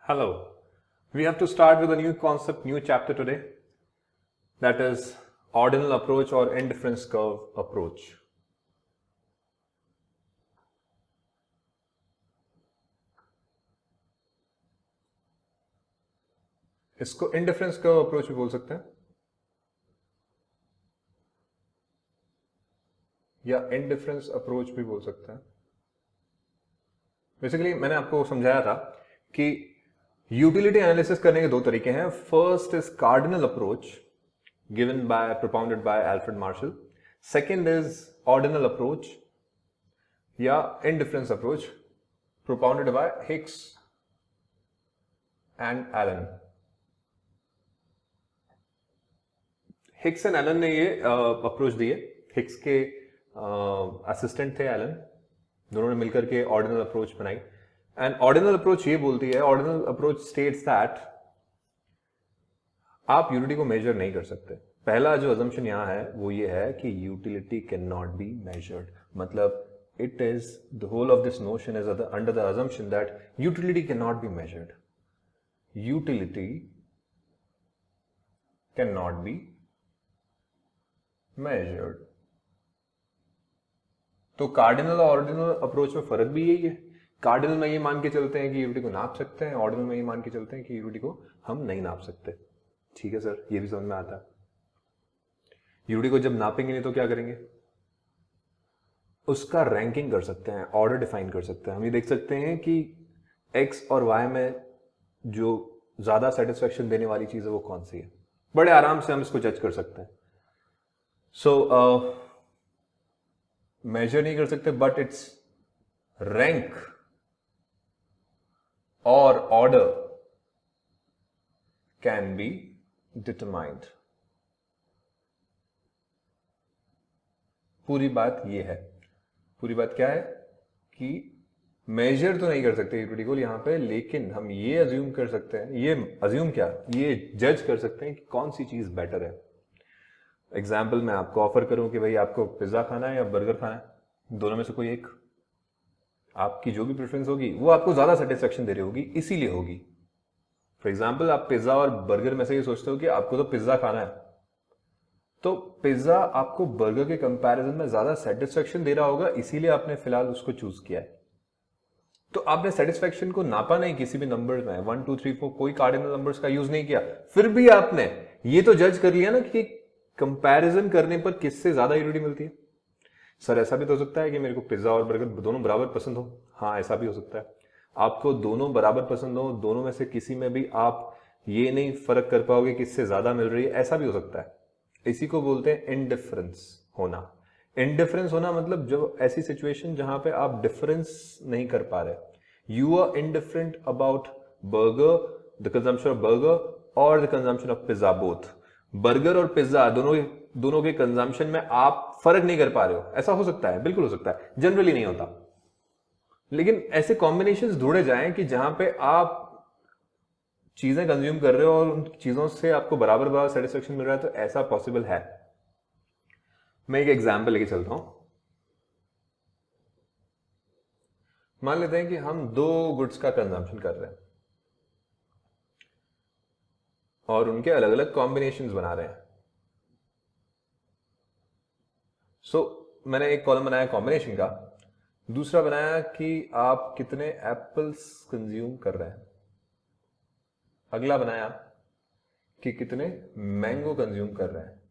Hello. We have to start with a new concept, new chapter today. That is ordinal approach or indifference curve approach. इसको indifference curve approach भी बोल सकते हैं या indifference approach भी बोल सकते हैं. बेसिकली मैंने आपको समझाया था कि यूटिलिटी एनालिसिस करने के दो तरीके हैं. First is cardinal approach given by propounded by Alfred Marshall. Second is ordinal approach या indifference approach propounded by Hicks and Allen. Hicks and Allen ने ये अप्रोच दी है. हिक्स के असिस्टेंट थे एलन. दोनों ने मिलकर के ऑर्डिनल अप्रोच बनाई. एंड ऑर्डिनल अप्रोच ये बोलती है, ऑर्डिनल अप्रोच स्टेट्स दैट आप यूटिलिटी को मेजर नहीं कर सकते. पहला जो अजम्पशन यहां है वो ये है कि utility can not be measured. मतलब it is the whole of this notion is under the assumption that utility can not be measured. Utility can not be measured. तो कार्डिनल और ऑर्डिनल अप्रोच में फर्क भी यही है. कार्डिनल में ये मान के चलते हैं कि यूटिलिटी को नाप सकते हैं, ऑर्डिनल में ये मान के चलते हैं कि यूटिलिटी को हम नहीं नाप सकते. ठीक है सर, ये भी समझ में आता है. यूटिलिटी को जब नापेंगे नहीं तो क्या करेंगे, उसका रैंकिंग कर सकते हैं, ऑर्डर डिफाइन कर सकते हैं. हम ये देख सकते हैं कि एक्स और वाई में जो ज्यादा सेटिस्फेक्शन देने वाली चीज है वो कौन सी है. बड़े आराम से हम इसको जज कर सकते हैं. सो मेजर नहीं कर सकते बट इट्स रैंक और ऑर्डर कैन बी डिटरमाइंड. पूरी बात ये है. पूरी बात क्या है कि मेजर तो नहीं कर सकते यूटिलिटी को यहां पे, लेकिन हम ये अज्यूम कर सकते हैं, ये अज्यूम क्या, ये जज कर सकते हैं कि कौन सी चीज बेटर है. एग्जाम्पल मैं आपको ऑफर करूं कि भाई आपको पिज्जा खाना है या बर्गर खाना है, दोनों में से कोई एक. आपकी जो भी प्रेफरेंस होगी वो आपको ज्यादा सेटिस्फेक्शन दे रही होगी, इसीलिए होगी. फॉर एग्जाम्पल आप पिज्जा और बर्गर में से ये सोचते हो कि आपको तो पिज्जा खाना है, तो पिज्जा आपको बर्गर के कंपैरिजन में ज्यादा सेटिस्फेक्शन दे रहा होगा, इसीलिए आपने फिलहाल उसको चूज किया है. तो आपने सेटिस्फेक्शन को नापा नहीं किसी भी नंबर में, 1 2 3 4 कोई कार्डिनल नंबर्स का यूज नहीं किया, फिर भी आपने ये तो जज कर लिया ना कि कंपैरिजन करने पर किससे ज्यादा यूटिलिटी मिलती है. सर ऐसा भी तो हो सकता है कि मेरे को पिज्जा और बर्गर दोनों बराबर पसंद हो. हाँ, ऐसा भी हो सकता है. आपको दोनों बराबर पसंद हो, दोनों में से किसी में भी आप ये नहीं फर्क कर पाओगे किससे ज्यादा मिल रही है, ऐसा भी हो सकता है. इसी को बोलते हैं इंडिफरेंस होना. इंडिफरेंस होना मतलब जब ऐसी सिचुएशन जहां पे आप डिफरेंस नहीं कर पा रहे. You are indifferent about burger, the consumption of burger और the consumption of pizza both. Burger और पिज्जा दोनों के कंजम्पशन में आप फर्क नहीं कर पा रहे हो. ऐसा हो सकता है, बिल्कुल हो सकता है, जनरली नहीं होता. लेकिन ऐसे कॉम्बिनेशंस ढूंढे जाएं कि जहां पे आप चीजें कंज्यूम कर रहे हो और उन चीजों से आपको बराबर बराबर सेटिस्फेक्शन मिल रहा है, तो ऐसा पॉसिबल है. मैं एक एग्जांपल लेके चलता हूं. मान लेते हैं कि हम दो गुड्स का कंजम्पशन कर रहे हैं और उनके अलग अलग कॉम्बिनेशंस बना रहे हैं. मैंने एक कॉलम बनाया कॉम्बिनेशन का, दूसरा बनाया कि आप कितने एप्पल्स कंज्यूम कर रहे हैं, अगला बनाया कि कितने मैंगो कंज्यूम कर रहे हैं.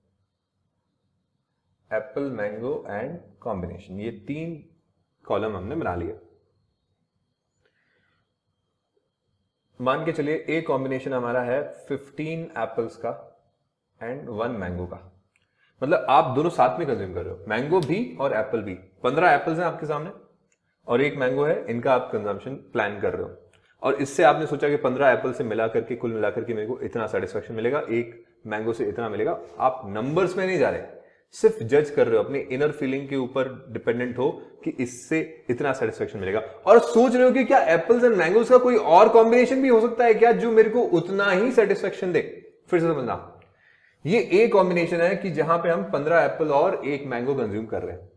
एप्पल, मैंगो एंड कॉम्बिनेशन, ये 3 कॉलम हमने बना लिए. मान के चलिए ए कॉम्बिनेशन हमारा है 15 एप्पल्स का एंड 1 मैंगो का. मतलब आप दोनों साथ में कंज्यूम कर रहे हो, मैंगो भी और एप्पल भी. 15 एप्पल्स हैं आपके सामने और 1 मैंगो है, इनका आप कंजम्पशन प्लान कर रहे हो. और इससे आपने सोचा कि 15 एप्पल से मिला करके कुल मिलाकर के मेरे को इतना सेटिस्फेक्शन मिलेगा, 1 मैंगो से इतना मिलेगा. आप नंबर्स में नहीं जा रहे, सिर्फ जज कर रहे हो, अपनी इनर फीलिंग के ऊपर डिपेंडेंट हो कि इससे इतना सेटिस्फेक्शन मिलेगा. और सोच रहे हो कि क्या एप्पल्स एंड मैंगोस का कोई और कॉम्बिनेशन भी हो सकता है क्या जो मेरे को उतना ही सेटिस्फेक्शन दे. फिर से समझना, ये ए कॉम्बिनेशन है कि जहां पे हम 15 एप्पल और 1 मैंगो कंज्यूम कर रहे हैं.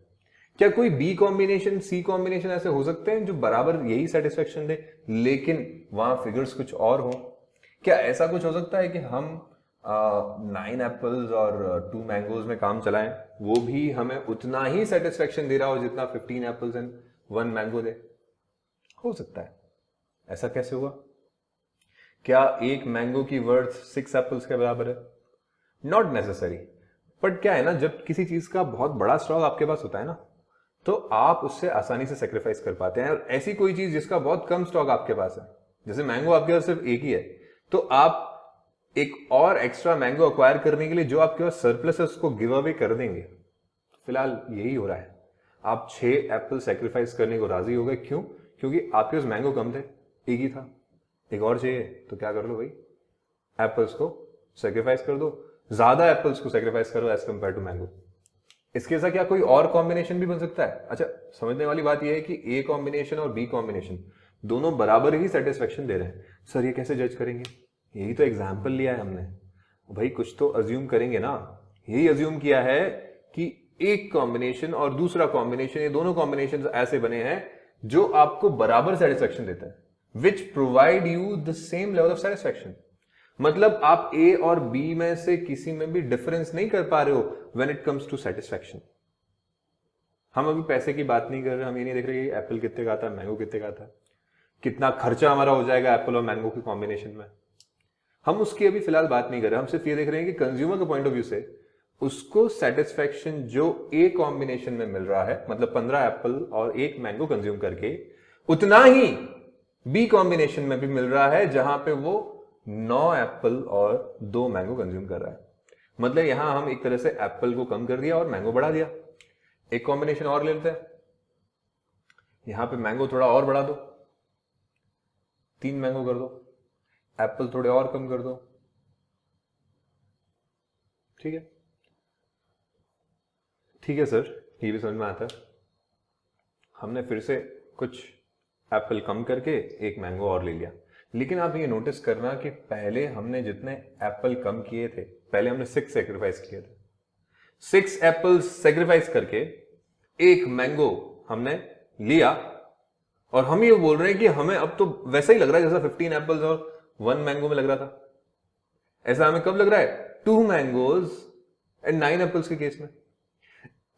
क्या कोई बी कॉम्बिनेशन सी कॉम्बिनेशन ऐसे हो सकते हैं जो बराबर यही सेटिस्फेक्शन दे लेकिन वहां फिगर्स कुछ और हो? क्या ऐसा कुछ हो सकता है कि हम 9 एप्पल्स और 2 मैंगोज में काम चलाएं, वो भी हमें उतना ही सेटिस्फेक्शन दे रहा हो जितना 15 एप्पल्स एंड 1 मैंगो दे? हो सकता है। ऐसा कैसे हुआ? क्या एक मैंगो की वर्थ 6 एप्पल्स के बराबर है? Not necessary. बट क्या है ना, जब किसी चीज का बहुत बड़ा स्टॉक आपके पास होता है ना, तो आप उससे आसानी से सेक्रीफाइस कर पाते हैं। और ऐसी कोई चीज जिसका बहुत कम स्टॉक आपके पास है, जैसे मैंगो आपके पास सिर्फ एक ही है, तो आप एक और एक्स्ट्रा मैंगो अक्वायर करने के लिए जो आपके पास सरप्लस है उसको गिव अवे कर देंगे। फिलहाल यही हो रहा है। आप 6 एप्पल सेक्रीफाइस करने को राजी हो गए। क्यों? क्योंकि आपके पास मैंगो कम थे, एक ही था, एक और चाहिए, तो क्या कर लो भाई, एप्पल्स को सेक्रीफाइस कर दो, ज्यादा एप्पल्स को सेक्रीफाइस करो एज कंपेयर टू मैंगो। इसके साथ क्या कोई और कॉम्बिनेशन भी बन सकता है? अच्छा, समझने वाली बात यह है कि ए कॉम्बिनेशन और बी कॉम्बिनेशन दोनों बराबर ही सेटिस्फेक्शन दे रहे हैं। सर ये कैसे जज करेंगे? यही तो एग्जाम्पल लिया है हमने भाई, कुछ तो अज्यूम करेंगे ना। यही अज्यूम किया है कि एक कॉम्बिनेशन और दूसरा कॉम्बिनेशन, ये दोनों कॉम्बिनेशन ऐसे बने हैं जो आपको बराबर सेटिस्फेक्शन देते हैं, which provide you the same level of satisfaction. मतलब आप ए और बी में से किसी में भी डिफरेंस नहीं कर पा रहे हो when it comes to satisfaction. हम अभी पैसे की बात नहीं कर रहे, हम ये नहीं देख रहे कि एप्पल कितने का आता है, मैंगो कितने का आता है, कितना खर्चा हमारा हो जाएगा एप्पल और मैंगो के कॉम्बिनेशन में। हम उसकी अभी फिलहाल बात नहीं कर रहे, हम सिर्फ ये देख रहे हैं कि कंज्यूमर के पॉइंट ऑफ व्यू से उसको सेटिस्फेक्शन जो ए कॉम्बिनेशन में मिल रहा है, मतलब 15 एप्पल और एक मैंगो कंज्यूम करके, उतना ही बी कॉम्बिनेशन में भी मिल रहा है जहां पे वो 9 एप्पल और 2 मैंगो कंज्यूम कर रहा है। मतलब यहां हम एक तरह से एप्पल को कम कर दिया और मैंगो बढ़ा दिया। एक कॉम्बिनेशन और ले लेते हैं, यहां पे मैंगो थोड़ा और बढ़ा दो, 3 मैंगो कर दो, एप्पल थोड़े और कम कर दो, ठीक है? ठीक है सर, ये भी समझ में आता है। हमने फिर से कुछ एप्पल कम करके एक मैंगो और ले लिया, लेकिन आप ये नोटिस करना कि पहले हमने जितने एप्पल कम किए थे, पहले हमने 6 सेक्रीफाइस किए थे। 6 एप्पल सेक्रीफाइस करके एक मैंगो हमने लिया, और हम ये बोल रहे हैं कि हमें अब तो वैसा ही लग रहा है जैसा 15 एप्पल्स और 1 मैंगो में लग रहा था। ऐसा हमें कब लग रहा है? 2 मैंगोज एंड 9 एप्पल्स के केस में।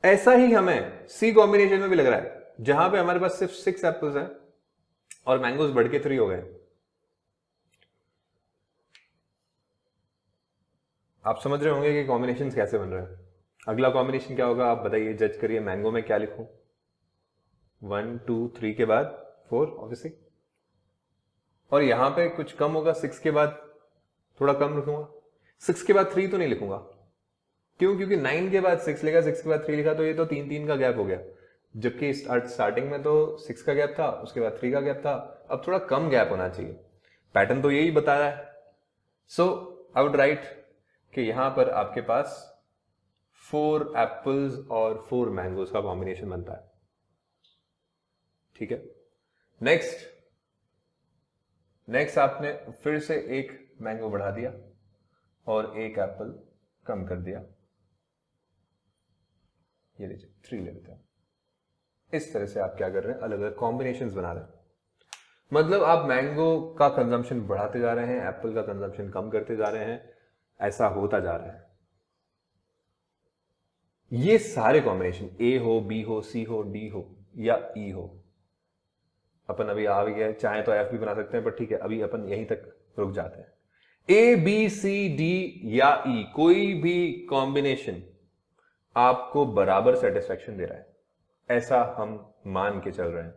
ऐसा ही हमें सी कॉम्बिनेशन में भी लग रहा है, जहां पे हमारे पास सिर्फ 6 एप्पल्स हैं और मैंगोज बढ़ के 3 हो गए। आप समझ रहे होंगे कि कॉम्बिनेशन कैसे बन रहे हैं। अगला कॉम्बिनेशन क्या होगा आप बताइए, जज करिए। मैंगो में क्या लिखूं? 1 2 3 के बाद 4 ऑब्वियसली, और यहां पे कुछ कम होगा, 6 के बाद थोड़ा कम लिखूंगा, 6 के बाद 3 तो नहीं लिखूंगा। क्यों? क्योंकि 9 के बाद 6 लिखा, 6 के बाद 3 लिखा, तो ये तो 3 का गैप हो गया, जबकि स्टार्टिंग में तो 6 का गैप था, उसके बाद 3 का गैप था। अब थोड़ा कम गैप होना चाहिए, पैटर्न तो यही बता रहा है। सो आई वुड राइट कि यहां पर आपके पास 4 एप्पल्स और 4 मैंगोज का कॉम्बिनेशन बनता है, ठीक है? नेक्स्ट आपने फिर से एक मैंगो बढ़ा दिया और एक एप्पल कम कर दिया, ये लीजिए 3 ले लेते हैं। इस तरह से आप क्या कर रहे हैं, अलग अलग कॉम्बिनेशंस बना रहे हैं। मतलब आप मैंगो का कंजम्पशन बढ़ाते जा रहे हैं, एप्पल का कंजम्पशन कम करते जा रहे हैं, ऐसा होता जा रहा है। ये सारे कॉम्बिनेशन, ए हो, बी हो, सी हो, डी हो या ई हो, अपन अभी आ गए, चाहे तो एफ भी बना सकते हैं, पर ठीक है अभी अपन यहीं तक रुक जाते हैं। ए बी सी डी या ई, कोई भी कॉम्बिनेशन आपको बराबर सेटिस्फेक्शन दे रहा है, ऐसा हम मान के चल रहे हैं।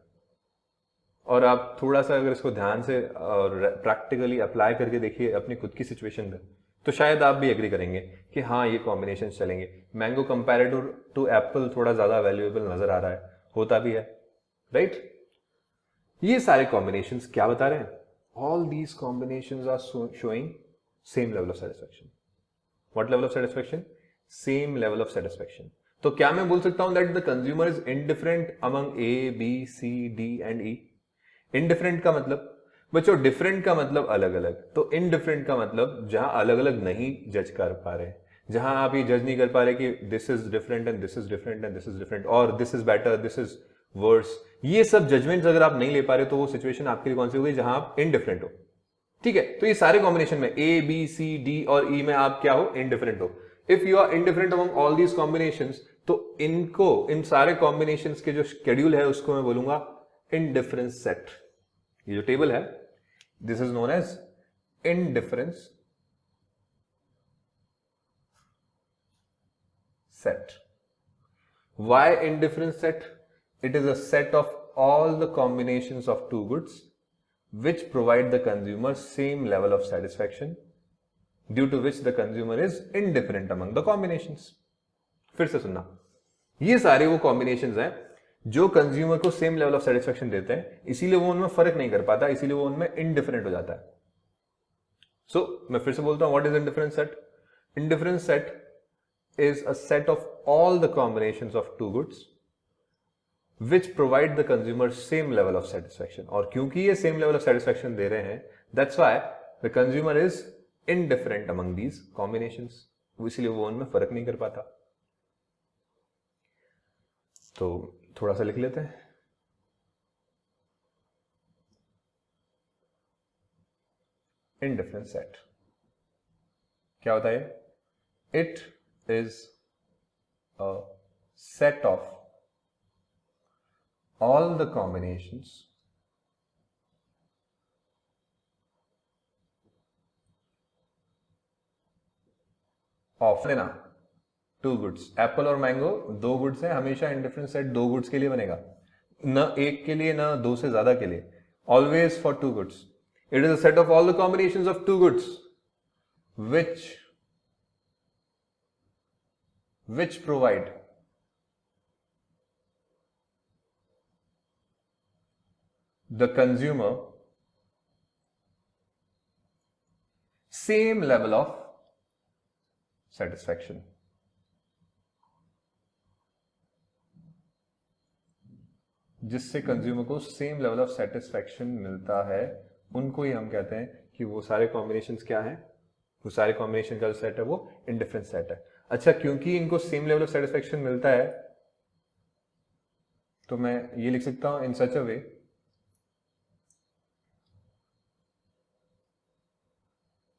और आप थोड़ा सा अगर इसको ध्यान से और प्रैक्टिकली अप्लाई करके देखिए अपनी खुद की सिचुएशन में, तो शायद आप भी एग्री करेंगे कि हाँ ये कॉम्बिनेशन चलेंगे। मैंगो कंपैरेटिव टू एप्पल थोड़ा ज्यादा वैल्यूएबल नजर आ रहा है, होता भी है, राइट? ये सारे कॉम्बिनेशंस क्या बता रहे हैं? All these combinations are showing same level of satisfaction. What level of satisfaction? Same level of satisfaction. तो क्या मैं बोल सकता हूं that the consumer is indifferent among A B C D and E? Indifferent का मतलब बच्चों, डिफरेंट का मतलब अलग अलग, तो इनडिफरेंट का मतलब जहां अलग अलग नहीं जज कर पा रहे, जहां आप ये जज नहीं कर पा रहे कि this is different and this is different and this is different और this is better, this is worse, ये सब जजमेंट्स अगर आप नहीं ले पा रहे तो वो सिचुएशन आपके लिए कौन सी होगी, जहां आप इनडिफरेंट हो। ठीक है, तो ये सारे कॉम्बिनेशन में ए बी सी डी और ई में आप क्या हो, इनडिफरेंट हो। If you are indifferent among all these combinations, तो इनको, इन सारे कॉम्बिनेशंस के जो शेड्यूल है उसको मैं बोलूंगा इनडिफरेंस सेट। ये जो टेबल है, this is known as indifference set. Why indifference set? It is a set of all the combinations of two goods which provide the consumer same level of satisfaction, due to which the consumer is indifferent among the combinations. फिर से सुनना, ये सारे वो combinations हैं जो consumer को same level of satisfaction देते हैं, इसीलिए वो उनमें फर्क नहीं कर पाता, इसीलिए वो उनमें इनडिफरेंट हो जाता है। सो मैं फिर से बोलता हूं, what is indifference set? Indifference set is a set of all the combinations of two goods which provide the consumer same level of satisfaction. और क्योंकि ये same level of satisfaction दे रहे हैं, that's why the consumer is indifferent among these combinations. इसलिए वो उनमें फर्क नहीं कर पाता। तो थोड़ा सा लिख लेते हैं। indifference set क्या होता है? It is a set of all the combinations of लेना टू गुड्स, एप्पल और मैंगो दो गुड्स है, हमेशा इंडिफरेंस सेट दो गुड्स के लिए बनेगा, न एक के लिए न दो से ज्यादा के लिए, always for two goods. It is a set of all the combinations of two goods which provide the consumer same level of satisfaction. जिससे कंज्यूमर को सेम लेवल ऑफ सेटिस्फैक्शन मिलता है, उनको ही हम कहते हैं कि वो सारे कॉम्बिनेशंस क्या हैं, वो सारे कॉम्बिनेशन का जो सेट है वो इंडिफरेंस सेट है। अच्छा, क्योंकि इनको सेम लेवल ऑफ सेटिस्फैक्शन मिलता है तो मैं ये लिख सकता हूं in such a way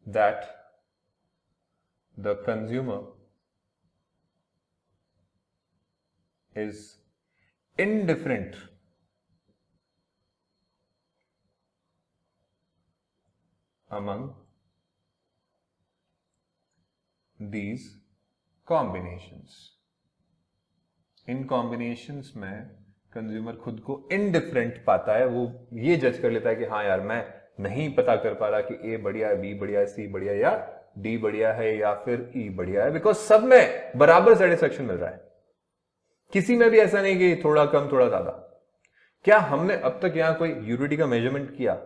that the consumer is indifferent among these combinations. इन कॉम्बिनेशंस में कंज्यूमर खुद को इनडिफरेंट पाता है, वो ये जज कर लेता है कि हाँ यार मैं नहीं पता कर पा रहा कि ए बढ़िया है, बी बढ़िया है, सी बढ़िया या डी बढ़िया है या फिर ई बढ़िया है, बिकॉज सब में बराबर सेटिस्फेक्शन मिल रहा है। किसी में भी ऐसा नहीं कि थोड़ा कम थोड़ा ज्यादा। क्या हमने अब तक यहां कोई यूनिटी का मेजरमेंट किया?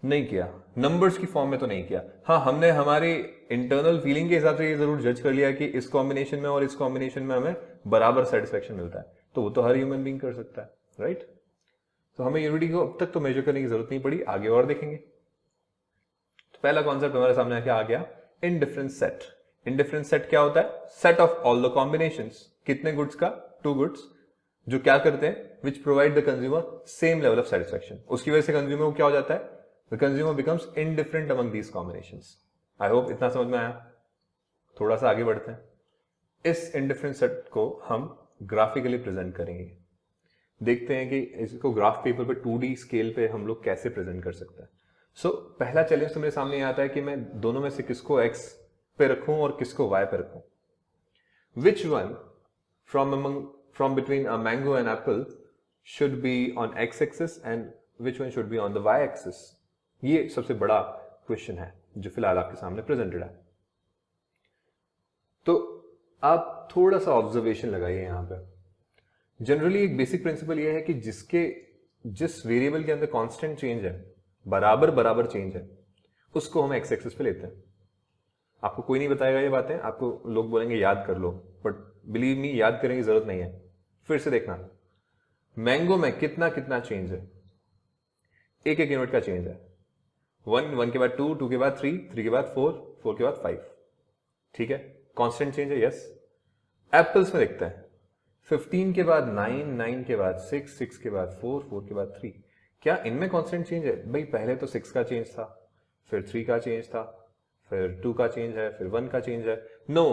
नहीं किया। नंबर्स की फॉर्म में तो नहीं किया। हाँ, हमने हमारी इंटरनल फीलिंग के हिसाब से ये जरूर जज कर लिया कि इस कॉम्बिनेशन में और इस कॉम्बिनेशन में हमें बराबर सेटिस्फेक्शन मिलता है, तो वो तो हर ह्यूमन बीइंग कर सकता है, राइट? तो हमें यूनिटी को अब तक तो मेजर करने की जरूरत नहीं पड़ी, आगे और देखेंगे। तो पहला कॉन्सेप्ट हमारे सामने आके आ गया, इंडिफरेंस सेट। इंडिफरेंस सेट क्या होता है? Set of all the combinations. कितने गुड्स का? टू गुड्स, जो क्या करते हैं? Which provide the consumer same level of satisfaction. उसकी वजह से कंज्यूमर को क्या हो जाता है? The consumer becomes indifferent among these combinations. I hope इतना समझ में आया। थोड़ा सा आगे बढ़ते हैं। इस इंडिफरेंस सेट को हम ग्राफिकली प्रेजेंट करेंगे। देखते हैं कि इसको ग्राफ पेपर पे 2D स्केल पे हम लोग कैसे प्रेजेंट कर सकते हैं। सो पहला चैलेंज तो मेरे सामने ये आता है कि मैं दोनों में से किसको x पे रखूं और किसको y पे रखूं। Which one from between a mango and apple should be on x-axis and which one should be on the y-axis? ये सबसे बड़ा क्वेश्चन है जो फिलहाल आपके सामने प्रेजेंटेड है। तो आप थोड़ा सा ऑब्जर्वेशन लगाइए यहां पे। जनरली एक बेसिक प्रिंसिपल ये है कि जिस वेरिएबल के अंदर कांस्टेंट चेंज है, बराबर चेंज है, उसको हम एक्स एक्सिस पे लेते हैं। आपको कोई नहीं बताएगा ये बातें, आपको लोग बोलेंगे याद कर लो, बट बिलीव मी, याद करने की जरूरत नहीं है। फिर से देखना, मैंगो में कितना चेंज है? एक यूनिट का चेंज है। 1 के बाद 2 के बाद 3 के बाद 4 के बाद 5। ठीक है, कांस्टेंट चेंज है, यस। एप्पल्स में देखते हैं 15 के बाद 9, 9 के बाद 6, 6 के बाद 4, 4 के बाद 3। क्या इनमें कांस्टेंट चेंज है? भाई पहले तो 6 का चेंज था, फिर 3 का चेंज था, फिर 2 का चेंज है, फिर 1 का चेंज है। No,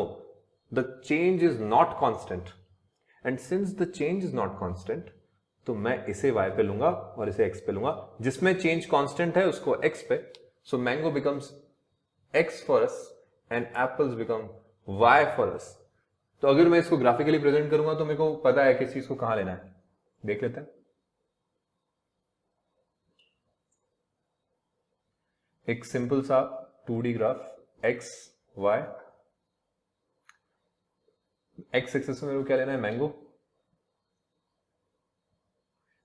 the change is not constant, and since the change is not constant, तो मैं इसे y पे लूंगा और इसे x पे लूंगा। जिसमें चेंज कांस्टेंट है उसको x पे, so mango becomes x for us and apples become y for us. तो अगर मैं इसको ग्राफिकली प्रेजेंट करूंगा तो मेरे को पता है किस चीज को कहां लेना है। देख लेते हैं। एक सिंपल सा 2D graph x y, x axis में मेरे को क्या लेना है? मैंगो,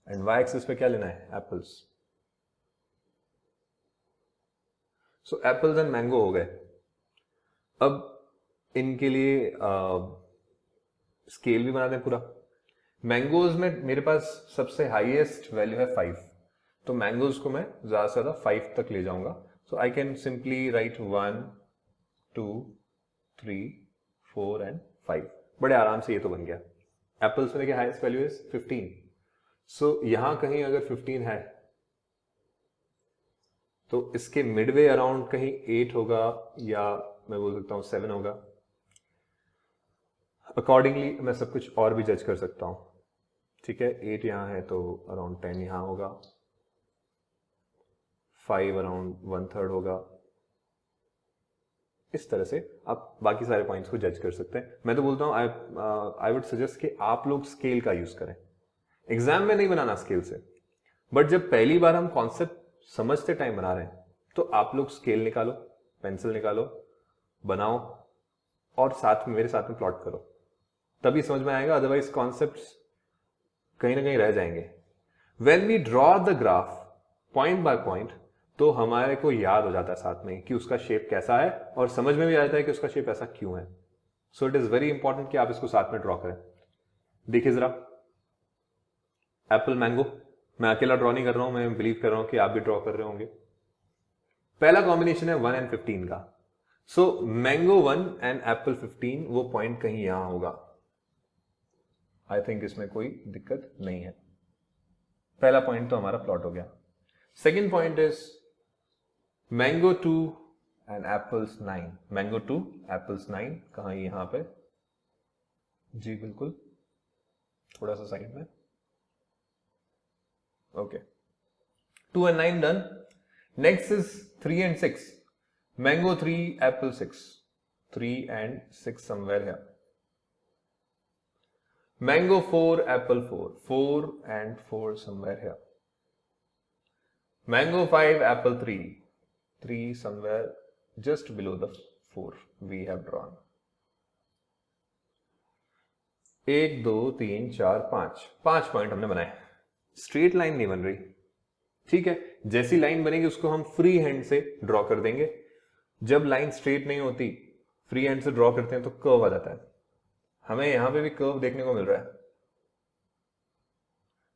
एंड y एक्सिस पे क्या लेना है? Apples. So apples and mango हो गए। अब इनके लिए स्केल भी बनाते हैं पूरा। मैंगोज में मेरे पास सबसे हाईएस्ट वैल्यू है 5, तो मैंगोज को मैं ज्यादा से ज्यादा 5 तक ले जाऊंगा। So I can simply write 1, 2, 3, 4 and 5। बड़े आराम से ये तो बन गया। एप्पल्स में देखिए हाईएस्ट वैल्यू इज 15, सो यहां कहीं अगर 15 है तो इसके मिडवे अराउंड कहीं 8 होगा, या मैं बोल सकता हूं 7 होगा। अकॉर्डिंगली मैं सब कुछ और भी जज कर सकता हूं। ठीक है, 8 यहां है तो अराउंड 10 यहां होगा, 5 अराउंड 1/3 होगा। इस तरह से आप बाकी सारे पॉइंट्स को जज कर सकते हैं। मैं तो बोलता हूं आई वुड सजेस्ट कि आप लोग स्केल का यूज करें। एग्जाम में नहीं बनाना स्केल से, बट जब पहली बार हम कॉन्सेप्ट समझते टाइम बना रहे हैं तो आप लोग स्केल निकालो, पेंसिल निकालो, बनाओ और साथ में मेरे साथ में प्लॉट करो, तभी समझ में आएगा। अदरवाइज कॉन्सेप्ट्स कहीं ना कहीं रह जाएंगे। When we draw the graph point by point तो हमारे को याद हो जाता है साथ में कि उसका शेप कैसा है, और समझ में भी आता है कि उसका शेप ऐसा क्यों है। So it is very important कि आप इसको साथ में ड्रॉ करें। देखिए जरा, एप्पल मैंगो मैं अकेला ड्रॉ नहीं कर रहा हूं, मैं बिलीव कर रहा हूं कि आप भी ड्रॉ कर रहे होंगे। पहला कॉम्बिनेशन है 1 एंड 15 का। सो मैंगो 1 एंड एप्पल 15, वो पॉइंट कहीं यहां होगा। आई थिंक इसमें कोई दिक्कत नहीं है। पहला पॉइंट तो हमारा प्लॉट हो गया। Second point is mango 2 and apples 9। Mango 2 apples 9 कहां? यहां पे जी, बिल्कुल थोड़ा सा साइड में। Okay, 2 and 9 done. Next is 3 and 6. Mango 3, apple 6. 3 and 6 somewhere here. Mango 4, apple 4. 4 and 4 somewhere here. Mango 5, apple 3. 3 somewhere just below the 4 we have drawn. 1, 2, 3, 4, 5 point हमने बनाए। Straight line नहीं बन रही। ठीक है, जैसी लाइन बनेगी उसको हम फ्री हैंड से ड्रॉ कर देंगे। जब लाइन स्ट्रेट नहीं होती, फ्री हैंड से ड्रॉ करते हैं तो कर्व आ जाता है। हमें यहां पे भी कर्व देखने को मिल रहा है,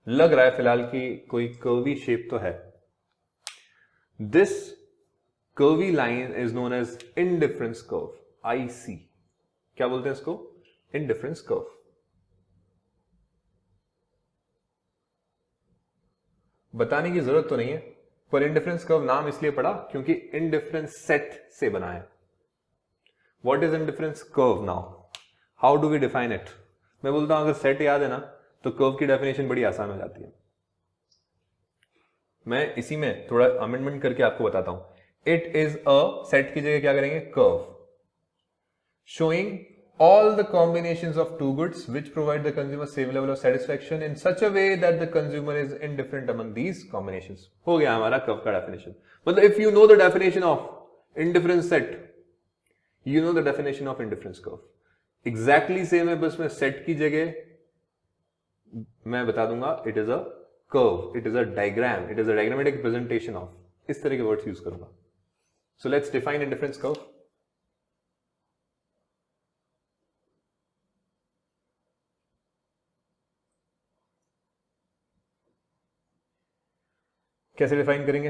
लग रहा है फिलहाल कि कोई कर्वी शेप तो है। This curvy line is known as indifference curve, IC। क्या बोलते हैं इसको? Indifference curve. बताने की जरूरत तो नहीं है, पर इंडिफरेंस कर्व नाम इसलिए पड़ा क्योंकि इंडिफरेंस सेट से बना है। What is indifference curve now? How do we define it? मैं बोलता हूं अगर सेट याद है ना तो कर्व की डेफिनेशन बड़ी आसान हो जाती है। मैं इसी में थोड़ा अमेंडमेंट करके आपको बताता हूं। इट इज अ, सेट की जगह क्या करेंगे? Curve, showing all the combinations of two goods which provide the consumer same level of satisfaction in such a way that the consumer is indifferent among these combinations। हो गया हमारा curve का definition. मतलब if you know the definition of indifference set, you know the definition of indifference curve। exactly same है, बस मैं set की जगह मैं बता दूंगा it is a curve, it is a diagram, it is a diagrammatic presentation of, इस तरह के वर्ड्स यूज करूंगा। so let's define indifference curve। कैसे डिफाइन करेंगे?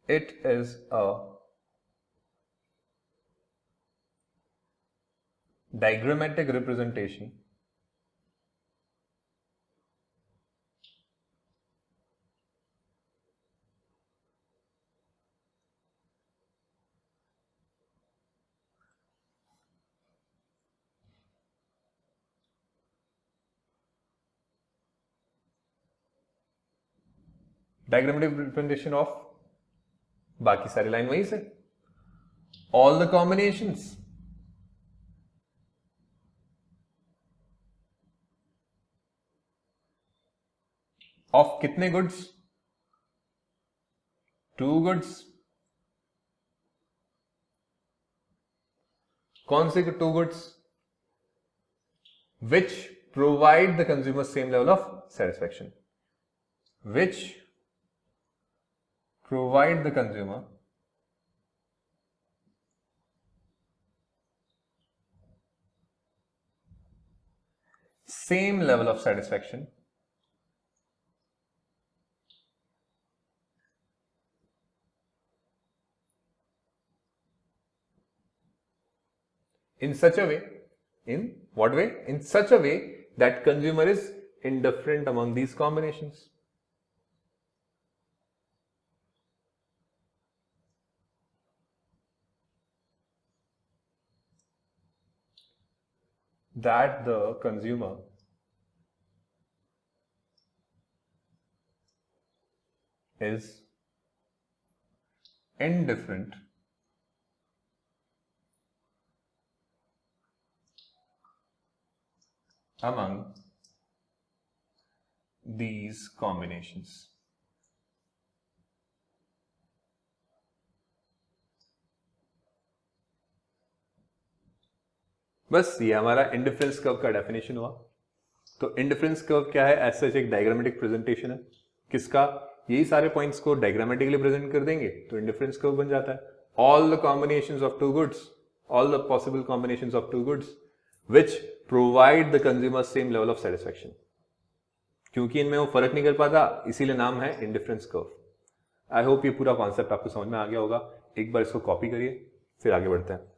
It is a diagrammatic representation of बाकी सारी लाइन वही से all the combinations of कितने गुड्स, 2 गुड्स, कौन से 2 goods, which provide the consumer same level of satisfaction, which provide the consumer same level of satisfaction in such a way, in what way? In such a way that consumer is indifferent among these combinations. That the consumer is indifferent among these combinations. बस ये हमारा indifference curve का definition हुआ। तो indifference curve क्या है? As such एक diagrammatic presentation है किसका, यही सारे पॉइंट्स को डायग्रामेटिकली प्रेजेंट कर देंगे तो इंडिफरेंस कर्व बन जाता है। All the combinations of 2 goods, all the possible combinations of 2 goods which provide the consumer same level of satisfaction. क्योंकि इनमें वो फर्क नहीं कर पाता इसीलिए नाम है इंडिफरेंस कर्व। आई होप ये पूरा कॉन्सेप्ट आपको समझ में आ गया होगा। एक बार इसको कॉपी करिए फिर आगे बढ़ते हैं।